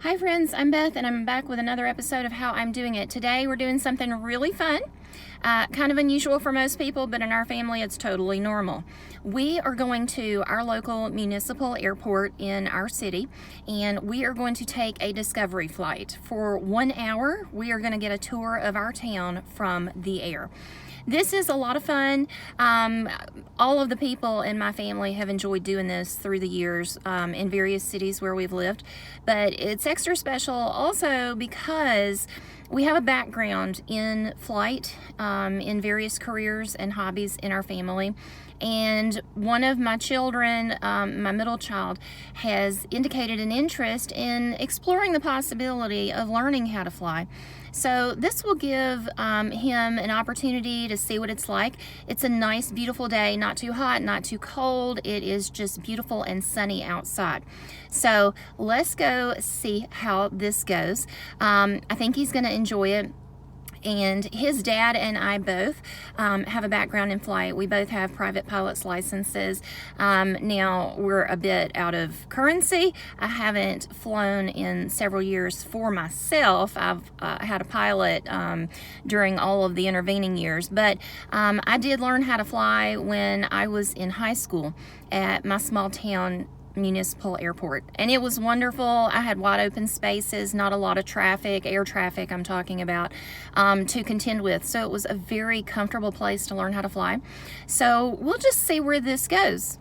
Hi friends, I'm Beth and I'm back with another episode of How I'm Doing It. Today we're doing something really fun, kind of unusual for most people, but in our family it's totally normal. We are going to our local municipal airport in our city and we are going to take a discovery flight. For 1 hour, we are going to get a tour of our town from the air. This is a lot of fun. All of the people in my family have enjoyed doing this through the years in various cities where we've lived, but it's extra special also because we have a background in flight, in various careers and hobbies in our family. And one of my children, my middle child, has indicated an interest in exploring the possibility of learning how to fly. So this will give him an opportunity to see what it's like. It's a nice, beautiful day, not too hot, not too cold. It is just beautiful and sunny outside. So let's go see how this goes. I think he's going to enjoy it. And his dad and I both have a background in flight. We both have private pilot's licenses. Now we're a bit out of currency. I haven't flown in several years for myself. I've had a pilot during all of the intervening years, but I did learn how to fly when I was in high school at my small town municipal airport, and it was wonderful. I had wide open spaces, not a lot of traffic, air traffic I'm talking about, to contend with. So it was a very comfortable place to learn how to fly. So we'll just see where this goes.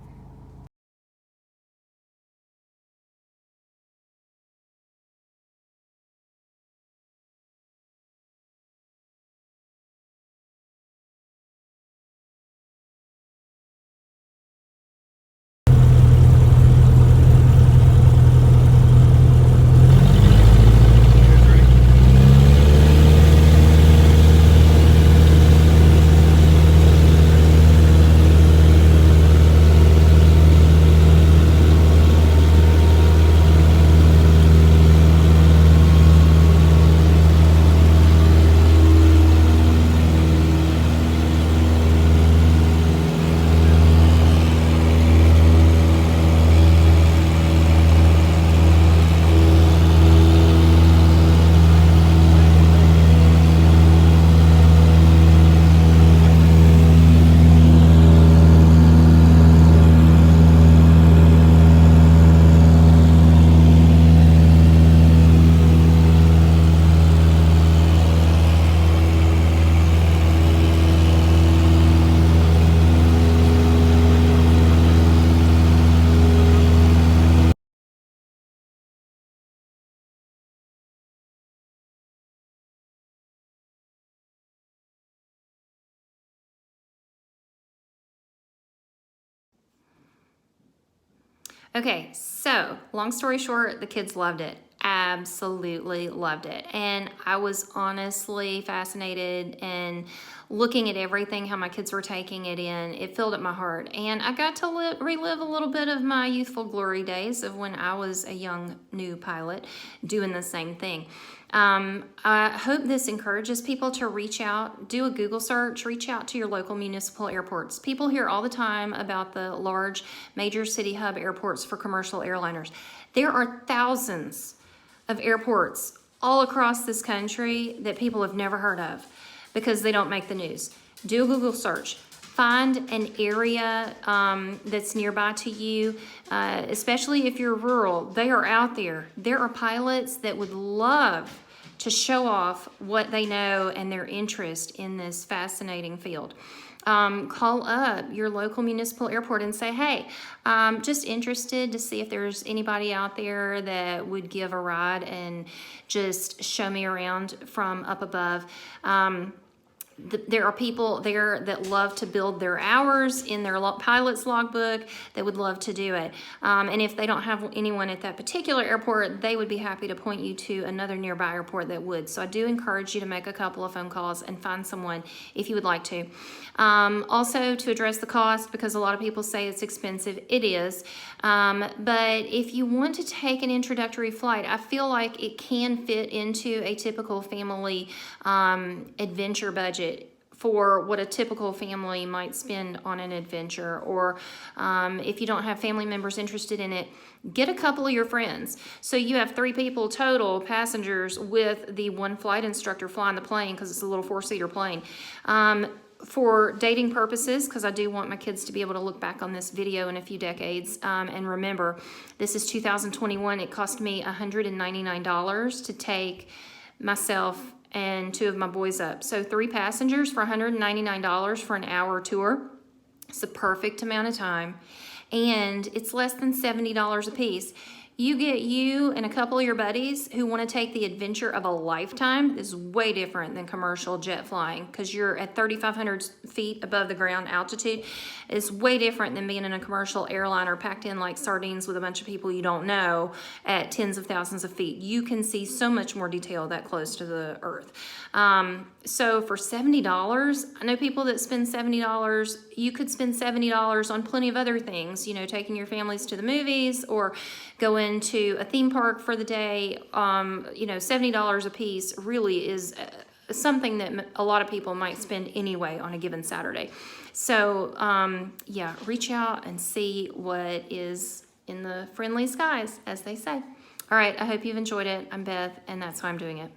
Okay, so long story short, the kids loved it. Absolutely loved it. And I was honestly fascinated and looking at everything, how my kids were taking it in. It filled up my heart. And I got to relive a little bit of my youthful glory days of when I was a young new pilot doing the same thing. I hope this encourages people to reach out, do a Google search, reach out to your local municipal airports. People hear all the time about the large major city hub airports for commercial airliners. There are thousands of airports all across this country that people have never heard of because they don't make the news. Do a Google search. Find an area that's nearby to you, especially if you're rural. They are out there. There are pilots that would love to show off what they know and their interest in this fascinating field. Call up your local municipal airport and say, hey, I'm just interested to see if there's anybody out there that would give a ride and just show me around from up above. There are people there that love to build their hours in their pilot's logbook that would love to do it. And if they don't have anyone at that particular airport, they would be happy to point you to another nearby airport that would. So I do encourage you to make a couple of phone calls and find someone if you would like to. Also, to address the cost, because a lot of people say it's expensive, it is. But if you want to take an introductory flight, I feel like it can fit into a typical family adventure budget for what a typical family might spend on an adventure. Or if you don't have family members interested in it, get a couple of your friends. So you have 3 people total, passengers, with the one flight instructor flying the plane, because it's a little 4-seater plane. For dating purposes, because I do want my kids to be able to look back on this video in a few decades and remember, this is 2021. It cost me $199 to take myself and 2 of my boys up. So 3 passengers for $199 for an hour tour. It's the perfect amount of time, and it's less than $70 a piece. You get you and a couple of your buddies who want to take the adventure of a lifetime. This is way different than commercial jet flying, because you're at 3,500 feet above the ground altitude. It's way different than being in a commercial airliner packed in like sardines with a bunch of people you don't know at tens of thousands of feet. You can see so much more detail that close to the earth. So for $70, I know people that spend $70. You could spend $70 on plenty of other things, you know, taking your families to the movies or going to a theme park for the day. You know, $70 a piece really is something that a lot of people might spend anyway on a given Saturday. So yeah, reach out and see what is in the friendly skies, as they say. All right, I hope you've enjoyed it. I'm Beth, and that's why I'm doing it.